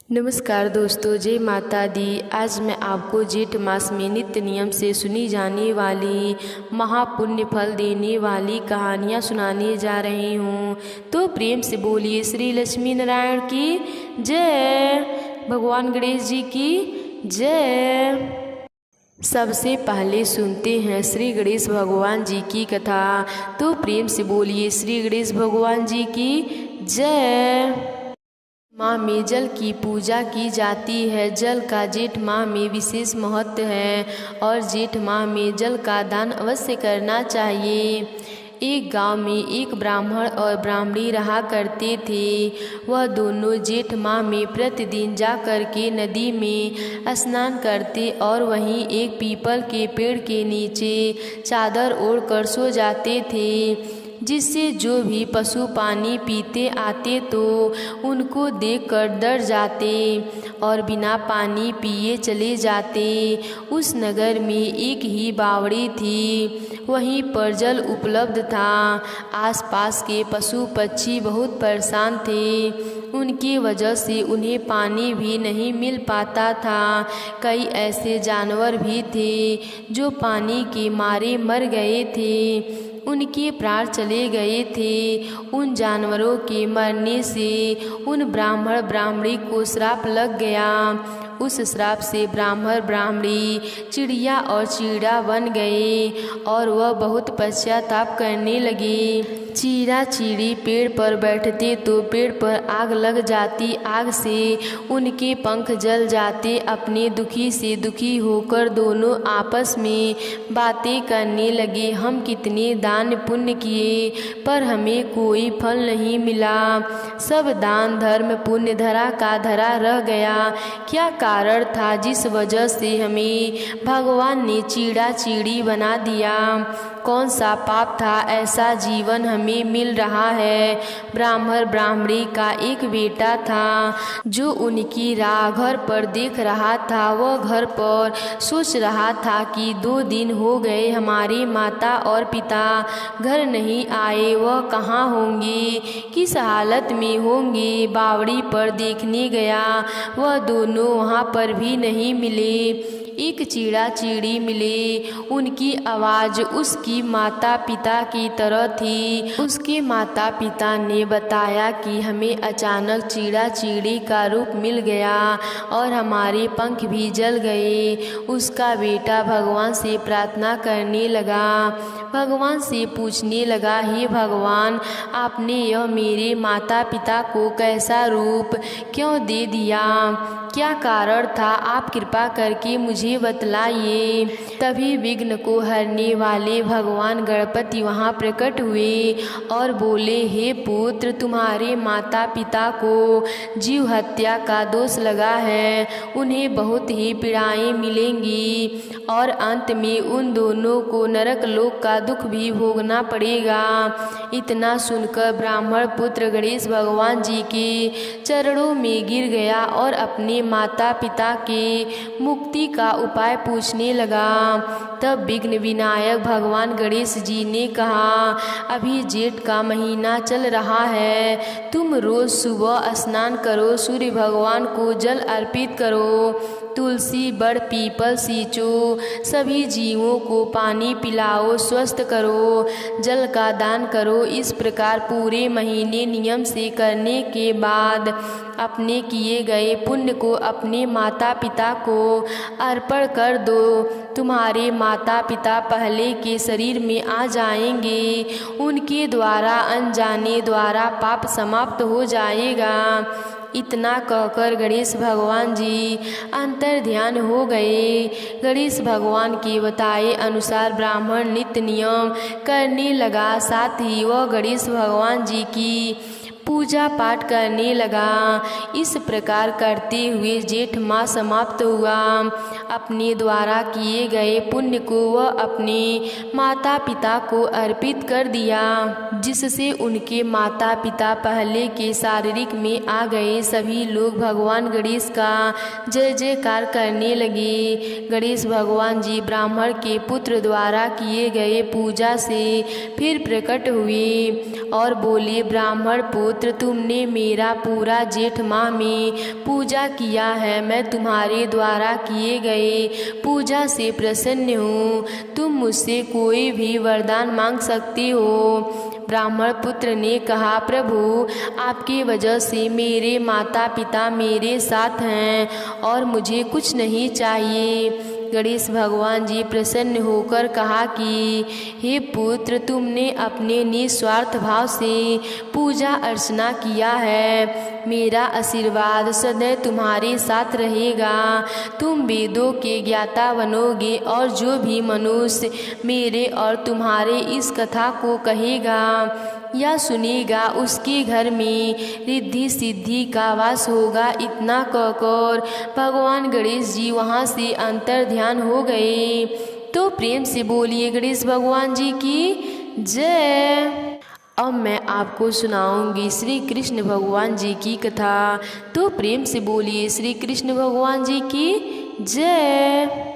नमस्कार दोस्तों, जय माता दी। आज मैं आपको जेठ मास में नित्य नियम से सुनी जाने वाली महापुण्य फल देने वाली कहानियाँ सुनाने जा रही हूँ। तो प्रेम से बोलिए श्री लक्ष्मी नारायण की जय, भगवान गणेश जी की जय। सबसे पहले सुनते हैं श्री गणेश भगवान जी की कथा। तो प्रेम से बोलिए श्री गणेश भगवान जी की जय। माह में जल की पूजा की जाती है। जल का जेठ माह में विशेष महत्व है और जेठ माह में जल का दान अवश्य करना चाहिए। एक गांव में एक ब्राह्मण और ब्राह्मणी रहा करते थे। वह दोनों जेठ माह में प्रतिदिन जा कर के नदी में स्नान करते और वहीं एक पीपल के पेड़ के नीचे चादर ओढ़ कर सो जाते थे, जिससे जो भी पशु पानी पीते आते तो उनको देखकर डर जाते और बिना पानी पिए चले जाते। उस नगर में एक ही बावड़ी थी, वहीं पर जल उपलब्ध था। आसपास के पशु पक्षी बहुत परेशान थे, उनकी वजह से उन्हें पानी भी नहीं मिल पाता था। कई ऐसे जानवर भी थे जो पानी के मारे मर गए थे, उनके प्राण चले गए थे। उन जानवरों के मरने से उन ब्राह्मण ब्राह्मणी को श्राप लग गया। उस श्राप से ब्राह्मण ब्राह्मणी चिड़िया और चीड़ा बन गए और वह बहुत पश्चाताप करने लगे। चीड़ा चीड़ी पेड़ पर बैठते तो पेड़ पर आग लग जाती, आग से उनके पंख जल जाते। अपने दुखी से दुखी होकर दोनों आपस में बातें करने लगे। हम कितने दान पुण्य किए पर हमें कोई फल नहीं मिला। सब दान धर्म पुण्य धरा का धरा रह गया। क्या कारण था जिस वजह से हमें भगवान ने चीड़ा चीड़ी बना दिया? कौन सा पाप था ऐसा जीवन हमें मिल रहा है? ब्राह्मण ब्राह्मणी का एक बेटा था जो उनकी राह घर पर देख रहा था। वह घर पर सोच रहा था कि 2 दिन हो गए हमारे माता और पिता घर नहीं आए, वह कहाँ होंगे, किस हालत में होंगे। बावड़ी पर देखने गया, वह दोनों वहाँ पर भी नहीं मिले। एक चीड़ा चीड़ी मिले, उनकी आवाज़ उसकी माता पिता की तरह थी। उसके माता पिता ने बताया कि हमें अचानक चीड़ा चीड़ी का रूप मिल गया और हमारे पंख भी जल गए। उसका बेटा भगवान से प्रार्थना करने लगा, भगवान से पूछने लगा, हे भगवान, आपने यह मेरे माता पिता को कैसा रूप क्यों दे दिया? क्या कारण था? आप कृपा करके मुझे बतलाइए। तभी विघ्न को हरने वाले भगवान गणपति वहाँ प्रकट हुए और बोले, हे पुत्र, तुम्हारे माता पिता को जीव हत्या का दोष लगा है, उन्हें बहुत ही पीड़ाएं मिलेंगी और अंत में उन दोनों को नरक लोक का दुख भी भोगना पड़ेगा। इतना सुनकर ब्राह्मण पुत्र गणेश भगवान जी के चरणों में गिर गया और अपने माता पिता के मुक्ति का उपाय पूछने लगा। तब विघ्न विनायक भगवान गणेश जी ने कहा, अभी जेठ का महीना चल रहा है, तुम रोज सुबह स्नान करो, सूर्य भगवान को जल अर्पित करो, तुलसी बड़ पीपल सींचो, सभी जीवों को पानी पिलाओ, स्वस्थ करो, जल का दान करो। इस प्रकार पूरे महीने नियम से करने के बाद अपने किए गए पुण्य को अपने माता पिता को अर्पण कर दो। तुम्हारे माता पिता पहले के शरीर में आ जाएंगे, उनके द्वारा अनजाने द्वारा पाप समाप्त हो जाएगा। इतना कहकर गणेश भगवान जी अंतर ध्यान हो गए। गणेश भगवान के बताए अनुसार ब्राह्मण नित्य नियम करने लगा, साथ ही वह गणेश भगवान जी की पूजा पाठ करने लगा। इस प्रकार करते हुए जेठ माह समाप्त हुआ। अपने द्वारा किए गए पुण्य को वह अपने माता पिता को अर्पित कर दिया, जिससे उनके माता पिता पहले के शारीरिक में आ गए। सभी लोग भगवान गणेश का जय जयकार करने लगे। गणेश भगवान जी ब्राह्मण के पुत्र द्वारा किए गए पूजा से फिर प्रकट हुए और बोले, ब्राह्मण पुत्र, पुत्र, तुमने मेरा पूरा जेठ माह में पूजा किया है। मैं तुम्हारे द्वारा किए गए पूजा से प्रसन्न हूँ। तुम मुझसे कोई भी वरदान मांग सकते हो। ब्राह्मण पुत्र ने कहा, प्रभु, आपकी वजह से मेरे माता पिता मेरे साथ हैं और मुझे कुछ नहीं चाहिए। गणेश भगवान जी प्रसन्न होकर कहा कि हे पुत्र, तुमने अपने निस्वार्थ भाव से पूजा अर्चना किया है। मेरा आशीर्वाद सदैव तुम्हारे साथ रहेगा। तुम वेदों के ज्ञाता बनोगे और जो भी मनुष्य मेरे और तुम्हारे इस कथा को कहेगा या सुनेगा, उसके घर में रिद्धि सिद्धि का वास होगा। इतना कहकर भगवान गणेश जी वहाँ से अंतर ध्यान हो गए। तो प्रेम से बोलिए गणेश भगवान जी की जय। अब मैं आपको सुनाऊंगी श्री कृष्ण भगवान जी की कथा। तो प्रेम से बोलिए श्री कृष्ण भगवान जी की जय।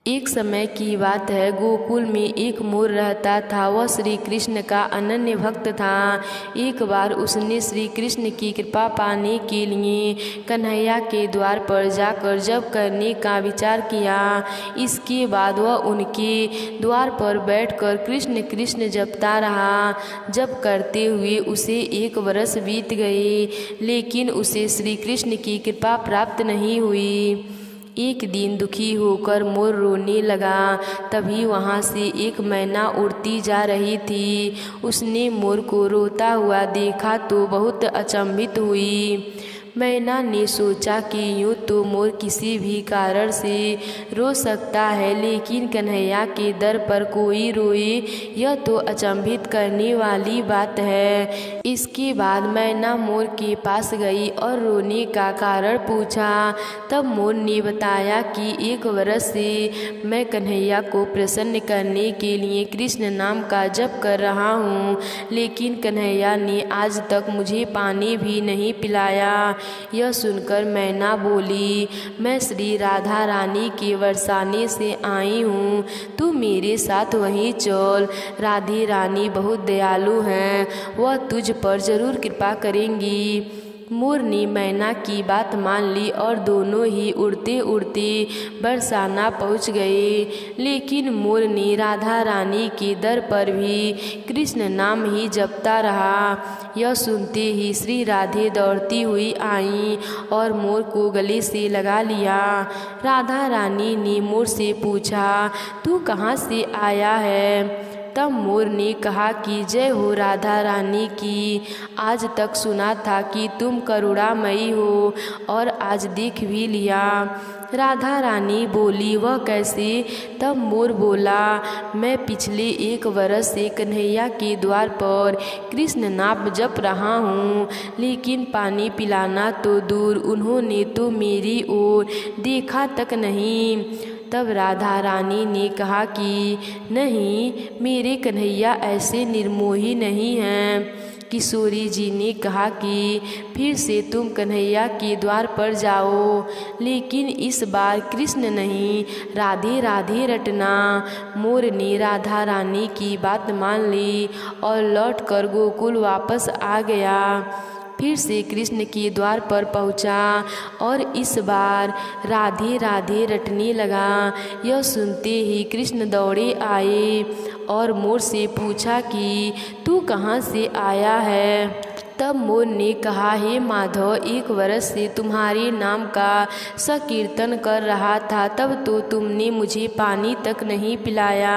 एक समय की बात है, गोकुल में एक मोर रहता था। वह श्री कृष्ण का अनन्य भक्त था। एक बार उसने श्री कृष्ण की कृपा पाने के लिए कन्हैया के द्वार पर जाकर जप करने का विचार किया। इसके बाद वह उनके द्वार पर बैठकर कृष्ण कृष्ण जपता रहा। जप करते हुए उसे 1 वर्ष बीत गए, लेकिन उसे श्री कृष्ण की कृपा प्राप्त नहीं हुई। एक दिन दुखी होकर मोर रोने लगा। तभी वहाँ से एक मैना उड़ती जा रही थी। उसने मोर को रोता हुआ देखा तो बहुत अचंभित हुई। मैना ने सोचा कि यूँ तो मोर किसी भी कारण से रो सकता है, लेकिन कन्हैया के दर पर कोई रोए, यह तो अचंभित करने वाली बात है। इसके बाद मैना मोर के पास गई और रोने का कारण पूछा। तब मोर ने बताया कि 1 वर्ष से मैं कन्हैया को प्रसन्न करने के लिए कृष्ण नाम का जप कर रहा हूँ, लेकिन कन्हैया ने आज तक मुझे पानी भी नहीं पिलाया। यह सुनकर मैना बोली, मैं श्री राधा रानी के बरसाने से आई हूँ, तू मेरे साथ वहीं चल। राधे रानी बहुत दयालु हैं, वह तुझ पर जरूर कृपा करेंगी। मोर ने मैना की बात मान ली और दोनों ही उड़ते उड़ते बरसाना पहुँच गए। लेकिन मोर ने राधा रानी के दर पर भी कृष्ण नाम ही जपता रहा। यह सुनते ही श्री राधे दौड़ती हुई आईं और मोर को गले से लगा लिया। राधा रानी ने मोर से पूछा, तू कहाँ से आया है? तब मोर ने कहा कि जय हो राधा रानी की। आज तक सुना था कि तुम करुणामयी हो और आज देख भी लिया। राधा रानी बोली, वह कैसे? तब मोर बोला, मैं पिछले 1 वर्ष से कन्हैया के द्वार पर कृष्ण नाम जप रहा हूँ, लेकिन पानी पिलाना तो दूर, उन्होंने तो मेरी ओर देखा तक नहीं। तब राधा रानी ने कहा कि नहीं, मेरे कन्हैया ऐसे निर्मोही नहीं हैं। किशोरी जी ने कहा कि फिर से तुम कन्हैया के द्वार पर जाओ, लेकिन इस बार कृष्ण नहीं, राधे राधे रटना। मोर ने राधा रानी की बात मान ली और लौटकर गोकुल वापस आ गया। फिर से कृष्ण के द्वार पर पहुंचा और इस बार राधे राधे रटने लगा। यह सुनते ही कृष्ण दौड़े आए और मोर से पूछा कि तू कहाँ से आया है? तब मोर ने कहा, हे माधव, 1 वर्ष से तुम्हारे नाम का संकीर्तन कर रहा था, तब तो तुमने मुझे पानी तक नहीं पिलाया।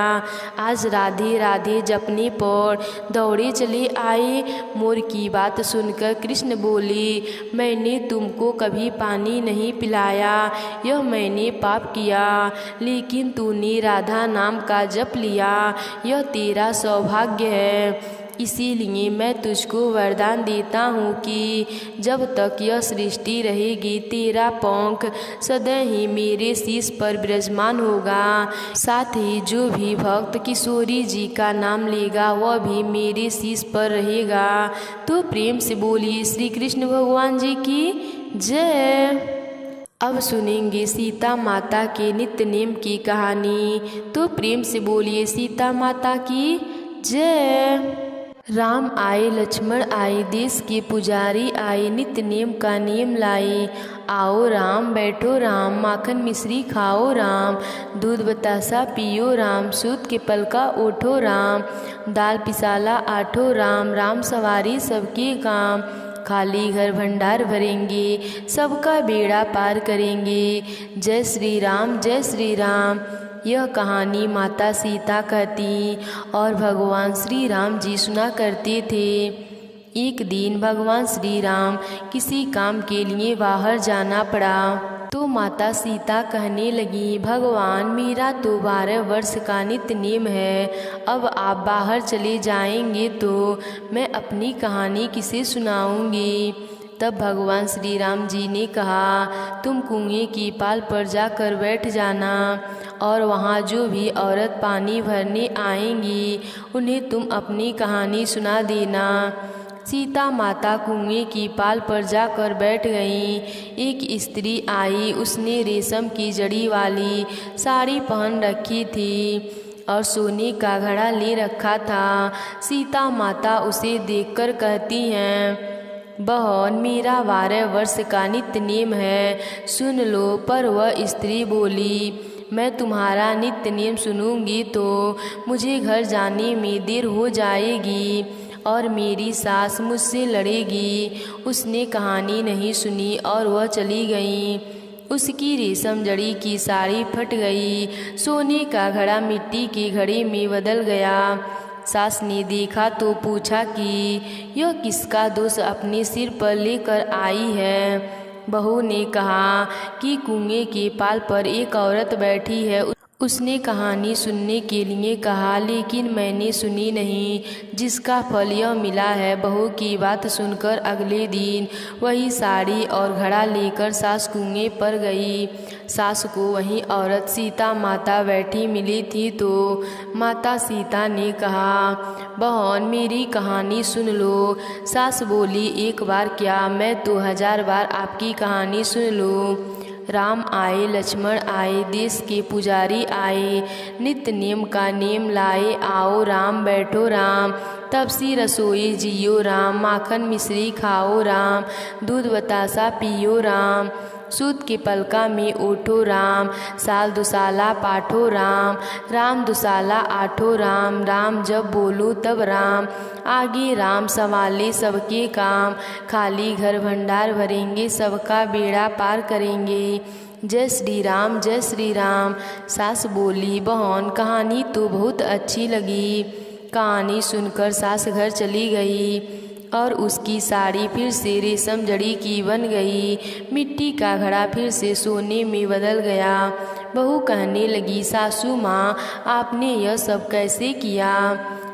आज राधे राधे जपने पर दौड़े चले आए। मोर की बात सुनकर कृष्ण बोले, मैंने तुमको कभी पानी नहीं पिलाया, यह मैंने पाप किया, लेकिन तूने राधा नाम का जप लिया, यह तेरा सौभाग्य है। इसीलिए मैं तुझको वरदान देता हूँ कि जब तक यह सृष्टि रहेगी, तेरा पंख सदैव ही मेरे शीश पर विराजमान होगा। साथ ही जो भी भक्त किशोरी जी का नाम लेगा, वह भी मेरे शीश पर रहेगा। तो प्रेम से बोलिए श्री कृष्ण भगवान जी की जय। अब सुनेंगे सीता माता के नित्य नेम की कहानी। तो प्रेम से बोलिए सीता माता की जय। राम आए लक्ष्मण आए, देश के पुजारी आए, नित्य नेम का नियम लाए। आओ राम बैठो राम, माखन मिश्री खाओ राम, दूध बतासा पियो राम, सूत के पलका ओठो राम, दाल पिसाला आठो राम, राम सवारी सबके काम, खाली घर भंडार भरेंगे, सबका बेड़ा पार करेंगे। जय श्री राम जय श्री राम। यह कहानी माता सीता कहती और भगवान श्री राम जी सुना करते थे। एक दिन भगवान श्री राम किसी काम के लिए बाहर जाना पड़ा तो माता सीता कहने लगी, भगवान मेरा तो 12 वर्ष का नित्य नेम है, अब आप बाहर चले जाएंगे तो मैं अपनी कहानी किसे सुनाऊंगी। तब भगवान श्री राम जी ने कहा, तुम कुएं की पाल पर जाकर बैठ जाना और वहाँ जो भी औरत पानी भरने आएंगी उन्हें तुम अपनी कहानी सुना देना। सीता माता कुएं की पाल पर जाकर बैठ गईं। एक स्त्री आई, उसने रेशम की जड़ी वाली साड़ी पहन रखी थी और सोने का घड़ा ले रखा था। सीता माता उसे देखकर कहती हैं, बहन मेरा 12 वर्ष का नित्य नेम है, सुन लो। पर वह स्त्री बोली, मैं तुम्हारा नित्य नेम सुनूंगी तो मुझे घर जाने में देर हो जाएगी और मेरी सास मुझसे लड़ेगी। उसने कहानी नहीं सुनी और वह चली गई। उसकी रेशम जड़ी की साड़ी फट गई, सोने का घड़ा मिट्टी के घड़े में बदल गया। सास ने देखा तो पूछा कि यह किसका दोष अपने सिर पर लेकर आई है। बहू ने कहा कि कुएं के पाल पर एक औरत बैठी है, उसने कहानी सुनने के लिए कहा लेकिन मैंने सुनी नहीं, जिसका फल यह मिला है। बहू की बात सुनकर अगले दिन वही साड़ी और घड़ा लेकर सास कुएं पर गई। सास को वही औरत सीता माता बैठी मिली थी तो माता सीता ने कहा, बहन मेरी कहानी सुन लो। सास बोली, एक बार क्या, मैं तो 1000 बार आपकी कहानी सुन लूँ। राम आए लक्ष्मण आए, देश के पुजारी आए, नित्य नेम का नेम लाए। आओ राम बैठो राम, तब सी रसोई जियो राम, माखन मिश्री खाओ राम, दूध बतासा पियो राम, सूत के पलका में ओठो राम, साल दुसाला पाठो राम, राम दुसाला आठो राम, राम जब बोलो तब राम, आगे राम संभाले सबके काम, खाली घर भंडार भरेंगे, सबका बेड़ा पार करेंगे। जय श्री राम जय श्री राम। सास बोली, बहन कहानी तो बहुत अच्छी लगी। कहानी सुनकर सास घर चली गई और उसकी साड़ी फिर से रेशम जड़ी की बन गई, मिट्टी का घड़ा फिर से सोने में बदल गया। बहू कहने लगी, सासू माँ आपने यह सब कैसे किया।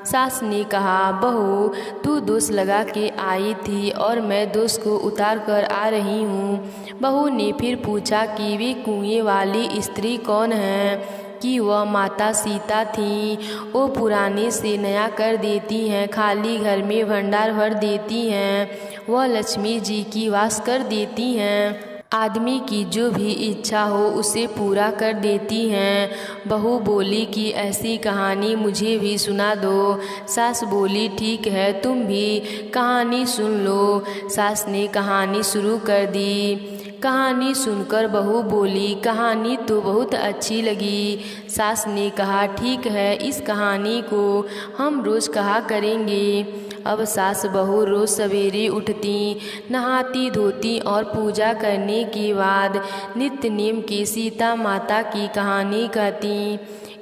सास ने कहा, बहू तू दोष लगा के आई थी और मैं दोष को उतार कर आ रही हूँ। बहू ने फिर पूछा कि वे कुएं वाली स्त्री कौन है। कि वह माता सीता थी। वो पुराने से नया कर देती हैं, खाली घर में भंडार भर देती हैं, वह लक्ष्मी जी की वास कर देती हैं, आदमी की जो भी इच्छा हो उसे पूरा कर देती हैं। बहू बोली कि ऐसी कहानी मुझे भी सुना दो। सास बोली, ठीक है तुम भी कहानी सुन लो। सास ने कहानी शुरू कर दी। कहानी सुनकर बहू बोली, कहानी तो बहुत अच्छी लगी। सास ने कहा, ठीक है इस कहानी को हम रोज़ कहा करेंगे। अब सास बहू रोज़ सवेरे उठती, नहाती धोती और पूजा करने के बाद नित्य नेम के सीता माता की कहानी कहती।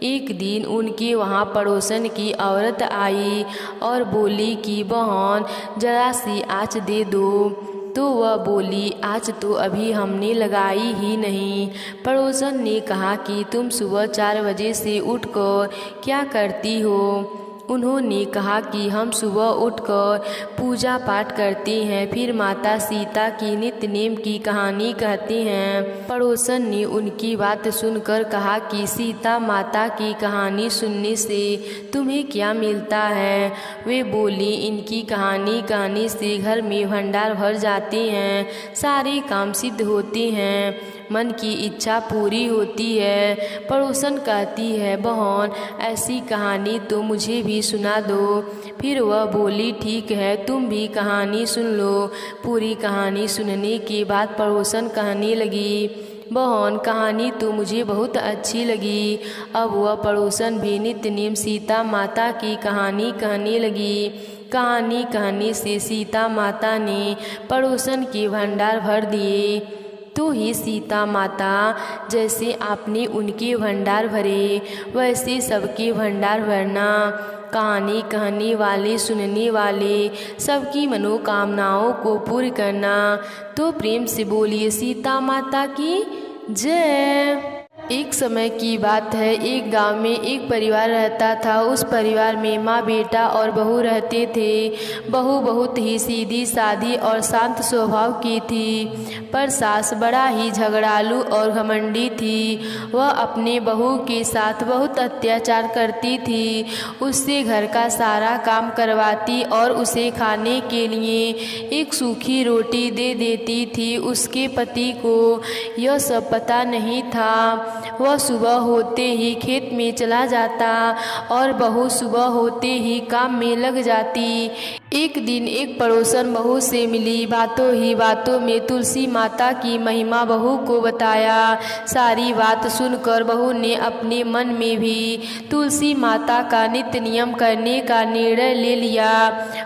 एक दिन उनके वहाँ पड़ोसन की औरत आई और बोली कि बहन जरा सी आँच दे दो। तो वह बोली, आज तो अभी हमने लगाई ही नहीं। पड़ोसन ने कहा कि तुम सुबह 4 बजे से उठकर क्या करती हो। उन्होंने कहा कि हम सुबह उठकर पूजा पाठ करते हैं, फिर माता सीता की नित्य नेम की कहानी कहते हैं। पड़ोसन ने उनकी बात सुनकर कहा कि सीता माता की कहानी सुनने से तुम्हें क्या मिलता है। वे बोली, इनकी कहानी कहने से घर में भंडार भर जाते हैं, सारे काम सिद्ध होते हैं। मन की इच्छा पूरी होती है। पड़ोसन कहती है, बहन ऐसी कहानी तो मुझे भी सुना दो। फिर वह बोली, ठीक है, तुम भी कहानी सुन लो। पूरी कहानी सुनने के बाद पड़ोसन कहने लगी, बहन कहानी तो मुझे बहुत अच्छी लगी। अब वह पड़ोसन भी नित्य नियम सीता माता की कहानी कहने लगी। कहानी कहने से सीता माता ने पड़ोसन के भंडार भर दिए। तो ही सीता माता, जैसे आपने उनके भंडार भरे वैसे सबके भंडार भरना। कहानी कहने वाले सुनने वाले सबकी मनोकामनाओं को पूर्ण करना। तो प्रेम से बोलिए सीता माता की जय। एक समय की बात है, एक गांव में एक परिवार रहता था। उस परिवार में माँ, बेटा और बहू रहते थे। बहू बहुत ही सीधी सादी और शांत स्वभाव की थी, पर सास बड़ा ही झगड़ालू और घमंडी थी। वह अपने बहू के साथ बहुत अत्याचार करती थी, उससे घर का सारा काम करवाती और उसे खाने के लिए एक सूखी रोटी दे देती थी। उसके पति को यह सब पता नहीं था। वह सुबह होते ही खेत में चला जाता और बहू सुबह होते ही काम में लग जाती। एक दिन एक पड़ोसन बहू से मिली। बातों ही बातों में तुलसी माता की महिमा बहू को बताया। सारी बात सुनकर बहू ने अपने मन में भी तुलसी माता का नित्य नियम करने का निर्णय ले लिया।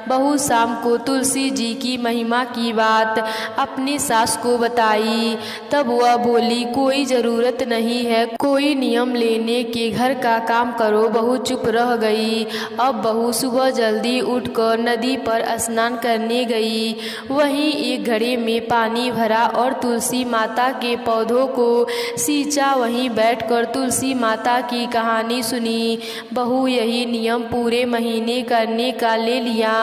बहू शाम को तुलसी जी की महिमा की बात अपनी सास को बताई। तब वह बोली, कोई ज़रूरत नहीं है कोई नियम लेने के, घर का काम करो। बहू चुप रह गई। अब बहू सुबह जल्दी उठकर नदी पर स्नान करने गई। वहीं एक घड़े में पानी भरा और तुलसी माता के पौधों को सींचा। वहीं बैठकर तुलसी माता की कहानी सुनी। बहू यही नियम पूरे महीने करने का ले लिया।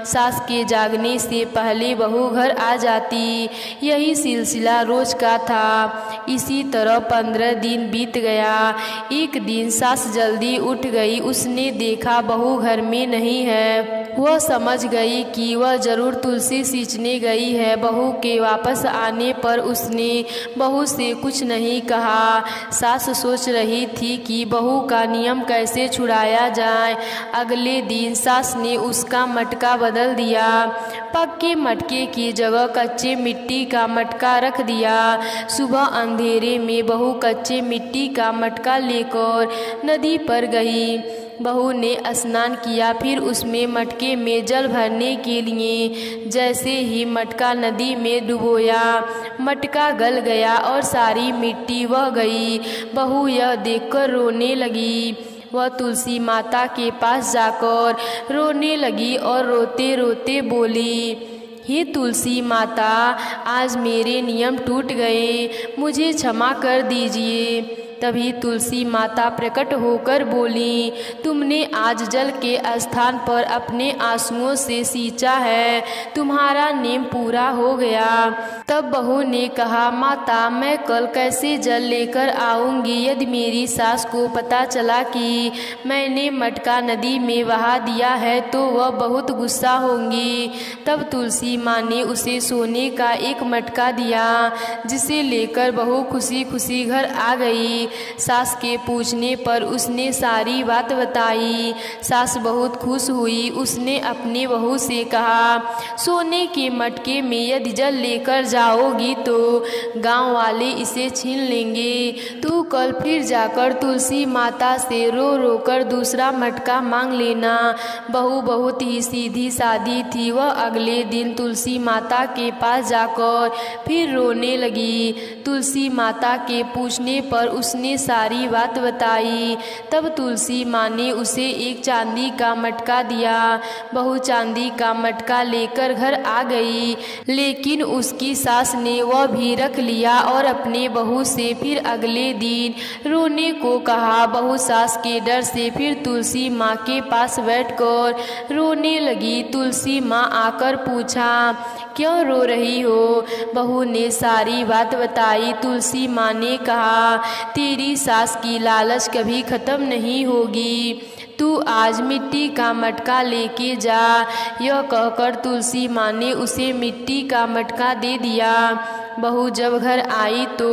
सास के जागने से पहले बहू घर आ जाती। यही सिलसिला रोज का था। इसी तरह 15 दिन बीत गया। एक दिन सास जल्दी उठ गई। उसने देखा बहू घर में नहीं है। वह समझ गई कि वह जरूर तुलसी सींचने गई है। बहू के वापस आने पर उसने बहू से कुछ नहीं कहा। सास सोच रही थी कि बहू का नियम कैसे छुड़ाया जाए। अगले दिन सास ने उसका मटका बदल दिया। पक्के मटके की जगह कच्चे मिट्टी का मटका रख दिया। सुबह अंधेरे में बहू कच्चे मिट्टी का मटका लेकर नदी पर गई। बहू ने स्नान किया, फिर उसमें मटके में जल भरने के लिए जैसे ही मटका नदी में डुबोया, मटका गल गया और सारी मिट्टी बह गई। बहू यह देखकर रोने लगी। वह तुलसी माता के पास जाकर रोने लगी और रोते रोते बोली, हे तुलसी माता, आज मेरे नियम टूट गए, मुझे क्षमा कर दीजिए। तभी तुलसी माता प्रकट होकर बोली, तुमने आज जल के स्थान पर अपने आंसुओं से सींचा है, तुम्हारा नेम पूरा हो गया। तब बहू ने कहा, माता मैं कल कैसे जल लेकर आऊंगी? यदि मेरी सास को पता चला कि मैंने मटका नदी में बहा दिया है तो वह बहुत गुस्सा होंगी। तब तुलसी माँ ने उसे सोने का एक मटका दिया, जिसे लेकर बहू खुशी खुशी घर आ गई। सास के पूछने पर उसने सारी बात बताई। सास बहुत खुश हुई। उसने अपने बहू से कहा, सोने के मटके में यदि जल लेकर जाओगी तो गांव वाले इसे छीन लेंगे। तू कल फिर जाकर तुलसी माता से रो रो कर दूसरा मटका मांग लेना। बहू बहुत ही सीधी सादी थी। वह अगले दिन तुलसी माता के पास जाकर फिर रोने लगी। तुलसी माता के पूछने पर उसने सारी बात बताई। तब तुलसी माँ ने उसे एक चांदी का मटका दिया। बहू चांदी का मटका लेकर घर आ गई, लेकिन उसकी सास ने वह भी रख लिया और अपने बहू से फिर अगले दिन रोने को कहा। बहू सास के डर से फिर तुलसी माँ के पास बैठकर रोने लगी। तुलसी माँ आकर पूछा, क्यों रो रही हो? बहू ने सारी बात बताई। तुलसी माँ ने कहा, तेरी सास की लालच कभी खत्म नहीं होगी, तू आज मिट्टी का मटका लेके जा। यह कहकर तुलसी माँ ने उसे मिट्टी का मटका दे दिया। बहू जब घर आई तो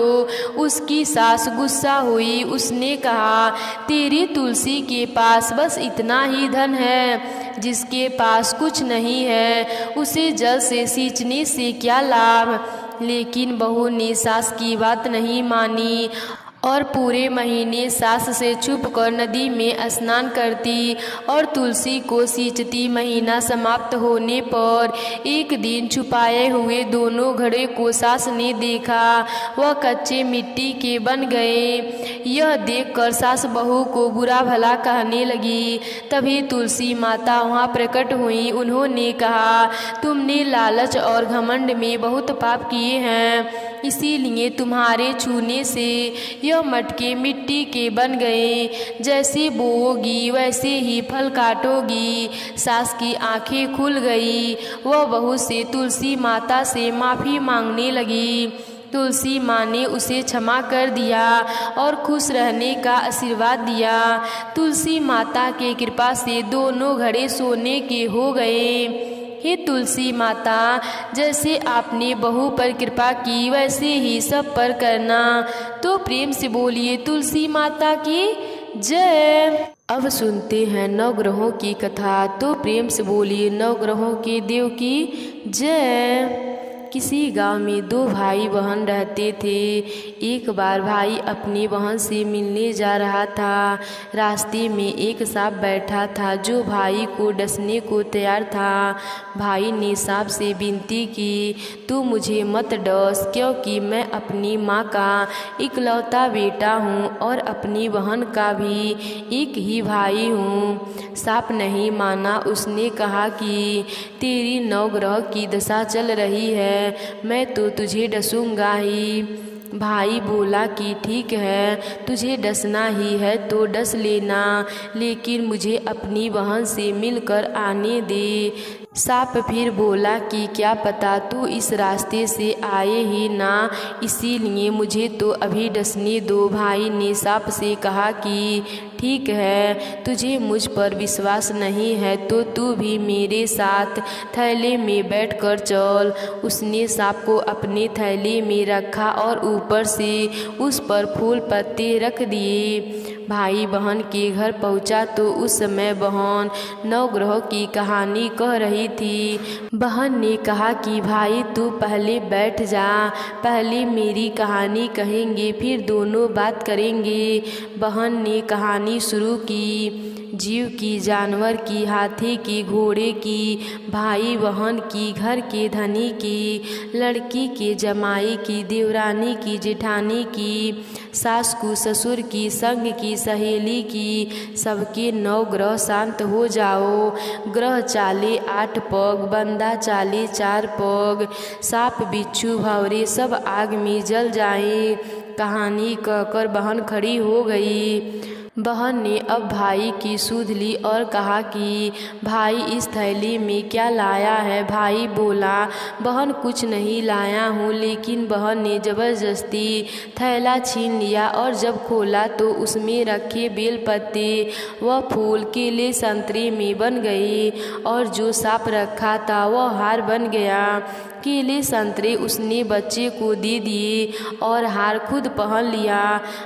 उसकी सास गुस्सा हुई। उसने कहा, तेरी तुलसी के पास बस इतना ही धन है, जिसके पास कुछ नहीं है उसे जल से सींचने से क्या लाभ। लेकिन बहू ने सास की बात नहीं मानी और पूरे महीने सास से छुपकर नदी में स्नान करती और तुलसी को सींचती। महीना समाप्त होने पर एक दिन छुपाए हुए दोनों घड़े को सास ने देखा, वह कच्चे मिट्टी के बन गए। यह देखकर सास बहू को बुरा भला कहने लगी। तभी तुलसी माता वहाँ प्रकट हुई। उन्होंने कहा, तुमने लालच और घमंड में बहुत पाप किए हैं, इसीलिए तुम्हारे छूने से यह मटके मिट्टी के बन गए। जैसे बोओगी वैसे ही फल काटोगी। सास की आंखें खुल गई। वह बहू से तुलसी माता से माफ़ी मांगने लगी। तुलसी माँ ने उसे क्षमा कर दिया और खुश रहने का आशीर्वाद दिया। तुलसी माता के कृपा से दोनों घड़े सोने के हो गए। हे तुलसी माता, जैसे आपने बहू पर कृपा की वैसे ही सब पर करना। तो प्रेम से बोलिए तुलसी माता की जय। अब सुनते हैं नवग्रहों की कथा। तो प्रेम से बोलिए नवग्रहों के देव की जय। किसी गांव में दो भाई बहन रहते थे। एक बार भाई अपनी बहन से मिलने जा रहा था। रास्ते में एक सांप बैठा था जो भाई को डसने को तैयार था। भाई ने सांप से विनती की, तू मुझे मत डस, क्योंकि मैं अपनी माँ का इकलौता बेटा हूँ और अपनी बहन का भी एक ही भाई हूँ। सांप नहीं माना। उसने कहा कि तेरी नवग्रह की दशा चल रही है, मैं तो तुझे डसूंगा ही। भाई बोला कि ठीक है, तुझे डसना ही है तो डस लेना, लेकिन मुझे अपनी बहन से मिलकर आने दे। सांप फिर बोला कि क्या पता तू इस रास्ते से आए ही ना, इसीलिए मुझे तो अभी डसने दो। भाई ने सांप से कहा कि ठीक है, तुझे मुझ पर विश्वास नहीं है तो तू भी मेरे साथ थैले में बैठकर चल। उसने सांप को अपने थैले में रखा और ऊपर से उस पर फूल पत्ते रख दिए। भाई बहन के घर पहुंचा तो उस समय बहन नवग्रह की कहानी कह रही थी। बहन ने कहा कि भाई तू पहले बैठ जा, पहले मेरी कहानी कहेंगे फिर दोनों बात करेंगे। बहन ने कहानी शुरू की। जीव की, जानवर की, हाथी की, घोड़े की, भाई बहन की, घर के धनी की, लड़की के जमाई की, देवरानी की, जेठानी की, सास को ससुर की, संग की, सहेली की, सबके 9 ग्रह शांत हो जाओ। ग्रह चाले 8 पग, बंदा चाले 4 पग, सांप बिच्छू भंवरे सब आग में जल जाए। कहानी कहकर बहन खड़ी हो गई। बहन ने अब भाई की सुध ली और कहा कि भाई इस थैली में क्या लाया है। भाई बोला, बहन कुछ नहीं लाया हूँ। लेकिन बहन ने ज़बरदस्ती थैला छीन लिया और जब खोला तो उसमें रखे बेल पत्ते व फूल केले संतरे में बन गए और जो सांप रखा था वह हार बन गया। केले संतरे उसने बच्चे को दे दिए और हार खुद पहन लिया।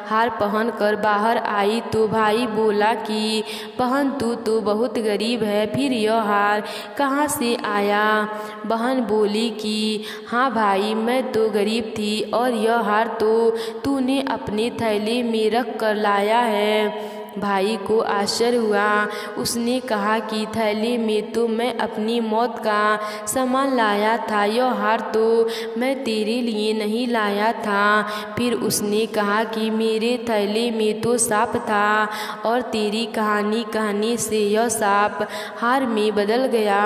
हार पहनकर बाहर आई तो भाई बोला कि बहन तू तो बहुत गरीब है, फिर यह हार कहाँ से आया। बहन बोली कि हाँ भाई, मैं तो गरीब थी और यह हार तो तूने अपने थैले में रख कर लाया है। भाई को आश्चर्य हुआ। उसने कहा कि थैले में तो मैं अपनी मौत का सामान लाया था, यह हार तो मैं तेरे लिए नहीं लाया था। फिर उसने कहा कि मेरे थैले में तो सांप था और तेरी कहानी कहने से यह सांप हार में बदल गया।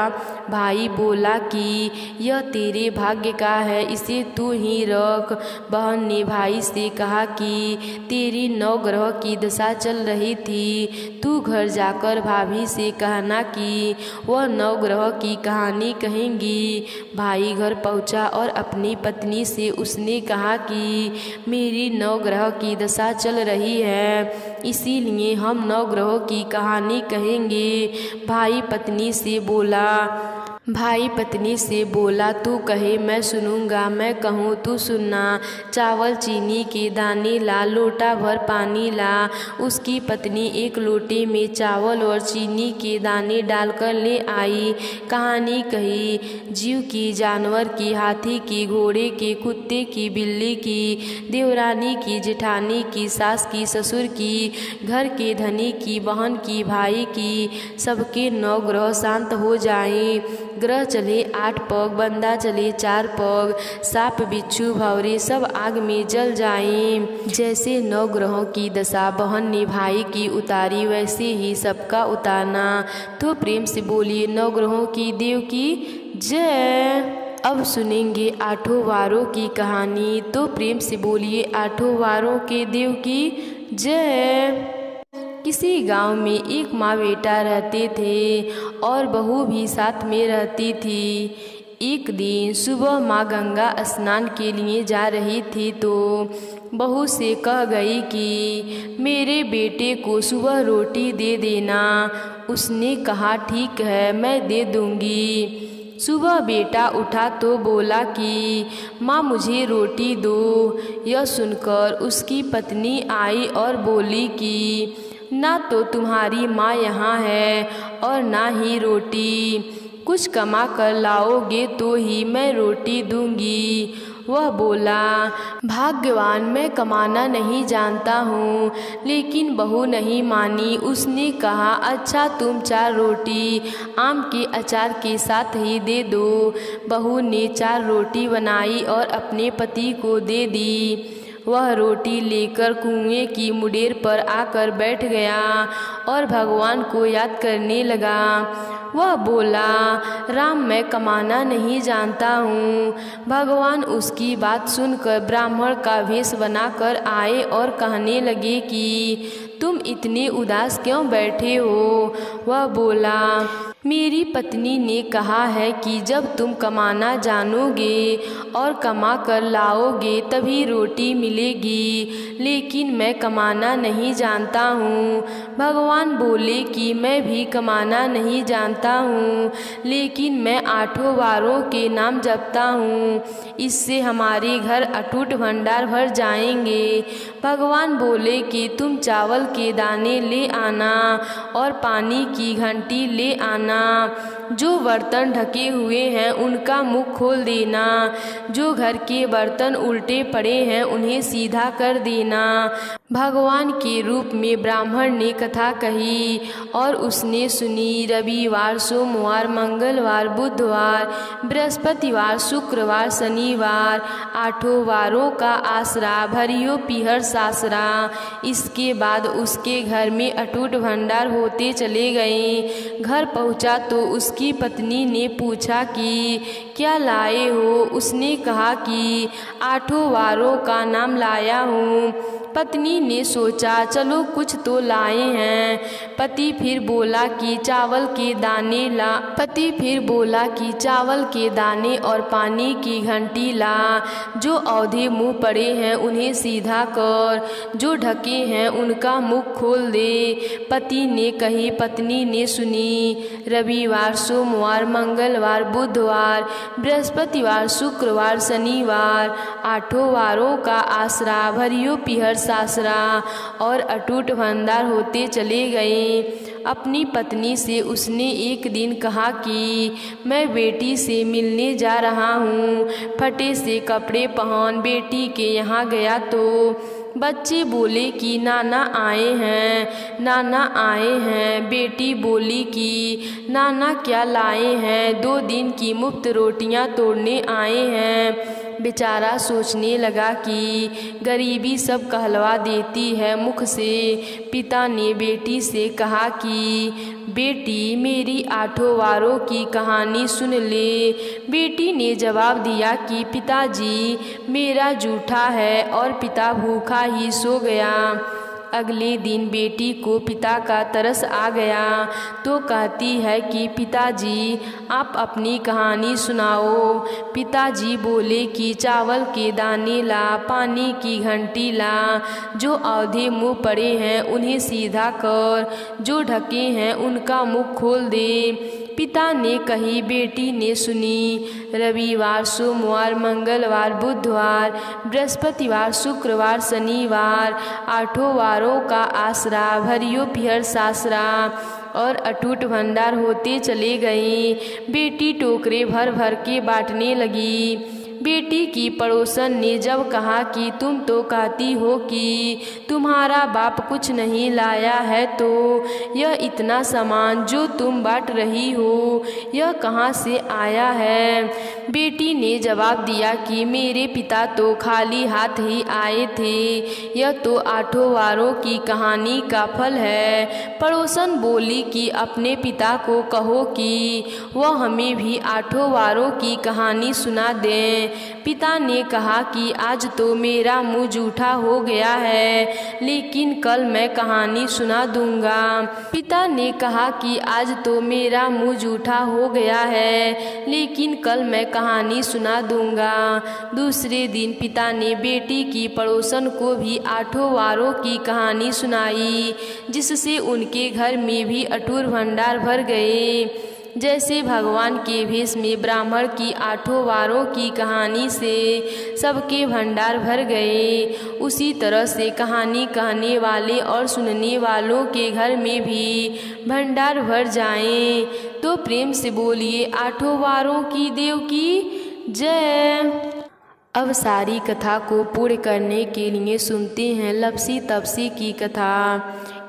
भाई बोला कि यह तेरे भाग्य का है, इसे तू ही रख। बहन ने भाई से कहा कि तेरी 9 ग्रह की दशा चल रही थी, तू घर जाकर भाभी से कहना कि वह 9 ग्रह की कहानी कहेंगी। भाई घर पहुंचा और अपनी पत्नी से उसने कहा कि मेरी 9 ग्रह की दशा चल रही है, इसीलिए हम 9 ग्रहों की कहानी कहेंगे। भाई पत्नी से बोला, भाई पत्नी से बोला, तू कहे मैं सुनूंगा, मैं कहूँ तू सुनना। चावल चीनी के दाने ला, लोटा भर पानी ला। उसकी पत्नी एक लोटे में चावल और चीनी के दाने डालकर ले आई। कहानी कही, जीव की, जानवर की, हाथी की, घोड़े की, कुत्ते की, बिल्ली की, देवरानी की, जेठानी की, सास की, ससुर की, घर के धनी की, बहन की, भाई की, सबके 9 ग्रह शांत हो जाएं। ग्रह चले 8 पग, बंदा चले 4 पग, सांप बिच्छू भंवरे सब आग में जल जाएं। जैसे 9 ग्रहों की दशा बहन ने भाई की उतारी, वैसे ही सबका उतारना। तो प्रेम से बोलिए 9 ग्रहों की देव की जय। अब सुनेंगे 8 वारों की कहानी। तो प्रेम से बोलिए 8 वारों के देव की जय। किसी गांव में एक माँ बेटा रहते थे और बहू भी साथ में रहती थी। एक दिन सुबह माँ गंगा स्नान के लिए जा रही थी तो बहू से कह गई कि मेरे बेटे को सुबह रोटी दे देना। उसने कहा ठीक है, मैं दे दूंगी। सुबह बेटा उठा तो बोला कि माँ मुझे रोटी दो। यह सुनकर उसकी पत्नी आई और बोली कि ना तो तुम्हारी माँ यहाँ है और ना ही रोटी। कुछ कमा कर लाओगे तो ही मैं रोटी दूंगी। वह बोला, भाग्यवान, मैं कमाना नहीं जानता हूँ। लेकिन बहू नहीं मानी। उसने कहा अच्छा तुम 4 रोटी आम के अचार के साथ ही दे दो। बहू ने 4 रोटी बनाई और अपने पति को दे दी। वह रोटी लेकर कुएं की मुडेर पर आकर बैठ गया और भगवान को याद करने लगा। वह बोला, राम, मैं कमाना नहीं जानता हूँ। भगवान उसकी बात सुनकर ब्राह्मण का वेश बनाकर आए और कहने लगे कि तुम इतने उदास क्यों बैठे हो? वह बोला, मेरी पत्नी ने कहा है कि जब तुम कमाना जानोगे और कमा कर लाओगे तभी रोटी मिलेगी। लेकिन मैं कमाना नहीं जानता हूँ। भगवान बोले कि मैं भी कमाना नहीं जानता हूँ, लेकिन मैं 8 वारों के नाम जपता हूँ। इससे हमारे घर अटूट भंडार भर जाएंगे। भगवान बोले कि तुम चावल के दाने ले आना और पानी की घंटी ले आना। जो बर्तन ढके हुए हैं उनका मुंह खोल देना। जो घर के बर्तन उल्टे पड़े हैं उन्हें सीधा कर देना। भगवान के रूप में ब्राह्मण ने कथा कही और उसने सुनी। रविवार, सोमवार, मंगलवार, बुधवार, बृहस्पतिवार, शुक्रवार, शनिवार 8 वारों का आसरा, भरियो पीहर सासरा। इसके बाद उसके घर में अटूट भंडार होते चले गए। घर पहुंचा तो उसकी पत्नी ने पूछा कि क्या लाए हो? उसने कहा कि 8 वारों का नाम लाया हूँ। पत्नी ने सोचा चलो कुछ तो लाए हैं। पति फिर बोला कि चावल के दाने और पानी की घंटी ला। जो औधे मुंह पड़े हैं उन्हें सीधा कर, जो ढके हैं उनका मुख खोल दे। पति ने कही, पत्नी ने सुनी। रविवार, सोमवार, मंगलवार, बुधवार, बृहस्पतिवार, शुक्रवार, शनिवार 8 वारों का आसरा, भरियो पीहर सासरा और अटूट भंडार होते चले गए। अपनी पत्नी से उसने एक दिन कहा कि मैं बेटी से मिलने जा रहा हूँ। फटे से कपड़े पहन बेटी के यहाँ गया तो बच्चे बोले कि नाना आए हैं, नाना आए हैं। बेटी बोली कि नाना क्या लाए हैं? 2 दिन की मुफ्त रोटियां तोड़ने आए हैं। बेचारा सोचने लगा कि गरीबी सब कहलवा देती है मुख से। पिता ने बेटी से कहा कि बेटी मेरी 8 वारों की कहानी सुन ले। बेटी ने जवाब दिया कि पिताजी मेरा जूठा है और पिता भूखा ही सो गया। अगले दिन बेटी को पिता का तरस आ गया तो कहती है कि पिताजी आप अपनी कहानी सुनाओ। पिताजी बोले कि चावल के दाने ला, पानी की घंटी ला। जो औधे मुँह पड़े हैं उन्हें सीधा कर, जो ढके हैं उनका मुख खोल दे। पिता ने कही, बेटी ने सुनी। रविवार, सोमवार, मंगलवार, बुधवार, बृहस्पतिवार, शुक्रवार, शनिवार, 8 वारों का आसरा, भरियो पिहर सासरा और अटूट भंडार होते चले गए। बेटी टोकरे भर भर के बांटने लगी। बेटी की पड़ोसन ने जब कहा कि तुम तो कहती हो कि तुम्हारा बाप कुछ नहीं लाया है, तो यह इतना सामान जो तुम बांट रही हो यह कहाँ से आया है? बेटी ने जवाब दिया कि मेरे पिता तो खाली हाथ ही आए थे, यह तो 8 वारों की कहानी का फल है। पड़ोसन बोली कि अपने पिता को कहो कि वह हमें भी 8 वारों की कहानी सुना दें। पिता ने कहा कि आज तो मेरा मुंह जूठा हो गया है, लेकिन कल मैं कहानी सुना दूंगा। पिता ने कहा कि आज तो मेरा मुंह जूठा हो गया है, लेकिन कल मैं कहानी सुना दूंगा। दूसरे दिन पिता ने बेटी की पड़ोसन को भी 8 वारों की कहानी सुनाई, जिससे उनके घर में भी अटूट भंडार भर गए। जैसे भगवान के भेष में ब्राह्मण की 8 वारों की कहानी से सबके भंडार भर गए, उसी तरह से कहानी कहने वाले और सुनने वालों के घर में भी भंडार भर जाएं। तो प्रेम से बोलिए 8 वारों की देव की जय। अब सारी कथा को पूर्ण करने के लिए सुनते हैं लपसी तपसी की कथा।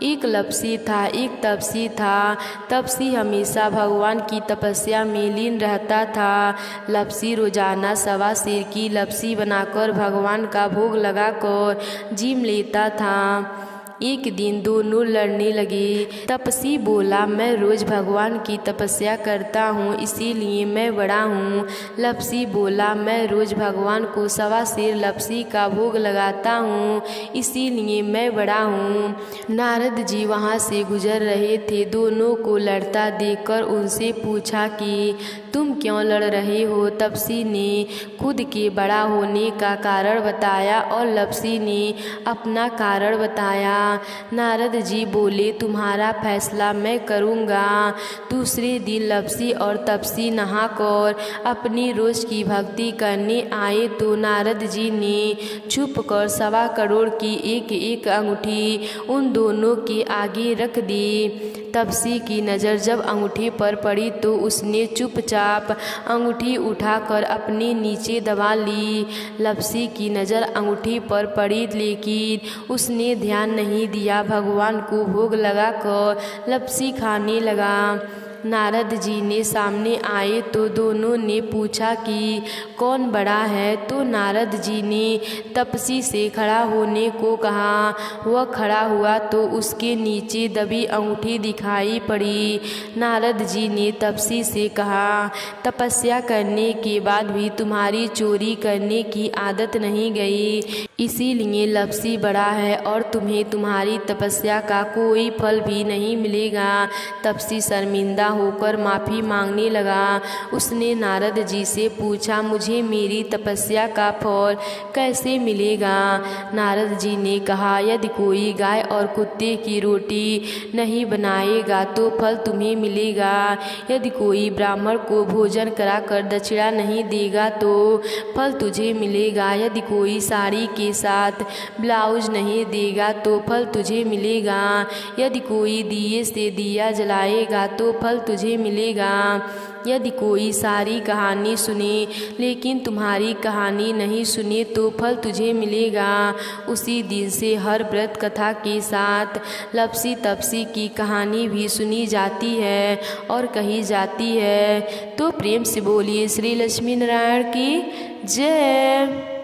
एक लपसी था, एक तपसी था। तपसी हमेशा भगवान की तपस्या में लीन रहता था। लपसी रोजाना 1.25 सेर की लपसी बनाकर भगवान का भोग लगाकर जिम लेता था। एक दिन दोनों लड़ने लगे। तपसी बोला, मैं रोज भगवान की तपस्या करता हूँ, इसीलिए मैं बड़ा हूँ। लपसी बोला, मैं रोज भगवान को 1.25 सेर लपसी का भोग लगाता हूँ, इसीलिए मैं बड़ा हूँ। नारद जी वहाँ से गुजर रहे थे। दोनों को लड़ता देखकर उनसे पूछा कि तुम क्यों लड़ रहे हो? तपसी ने खुद के बड़ा होने का कारण बताया और लपसी ने अपना कारण बताया। नारद जी बोले, तुम्हारा फैसला मैं करूँगा। दूसरे दिन लपसी और तपसी नहाकर अपनी रोज की भक्ति करने आए तो नारद जी ने छुपकर 1.25 करोड़ की एक अंगूठी उन दोनों के आगे रख दी। तपसी की नज़र जब अंगूठी पर पड़ी तो उसने चुपचाप अंगूठी उठाकर अपने नीचे दबा ली। लपसी की नज़र अंगूठी पर पड़ी, लेकिन उसने ध्यान नहीं दिया। भगवान को भोग लगाकर लपसी खाने लगा। नारद जी ने सामने आए तो दोनों ने पूछा कि कौन बड़ा है? तो नारद जी ने तपसी से खड़ा होने को कहा। वह खड़ा हुआ तो उसके नीचे दबी अंगूठी दिखाई पड़ी। नारद जी ने तपसी से कहा, तपस्या करने के बाद भी तुम्हारी चोरी करने की आदत नहीं गई, इसीलिए लपसी बड़ा है और तुम्हें तुम्हारी तपस्या का कोई फल भी नहीं मिलेगा। तपसी शर्मिंदा होकर माफ़ी मांगने लगा। उसने नारद जी से पूछा, मुझे मेरी तपस्या का फल कैसे मिलेगा? नारद जी ने कहा, यदि कोई गाय और कुत्ते की रोटी नहीं बनाएगा तो फल तुम्हें मिलेगा। यदि कोई ब्राह्मण को भोजन कराकर दक्षिणा नहीं देगा तो फल तुझे मिलेगा। यदि कोई साड़ी के साथ ब्लाउज नहीं देगा तो फल तुझे मिलेगा। यदि कोई दिए से दिया जलाएगा तो फल तुझे मिलेगा। यदि कोई सारी कहानी सुने लेकिन तुम्हारी कहानी नहीं सुने तो फल तुझे मिलेगा। उसी दिन से हर व्रत कथा के साथ लपसी तपसी की कहानी भी सुनी जाती है और कही जाती है। तो प्रेम से बोलिए श्री लक्ष्मी नारायण की जय।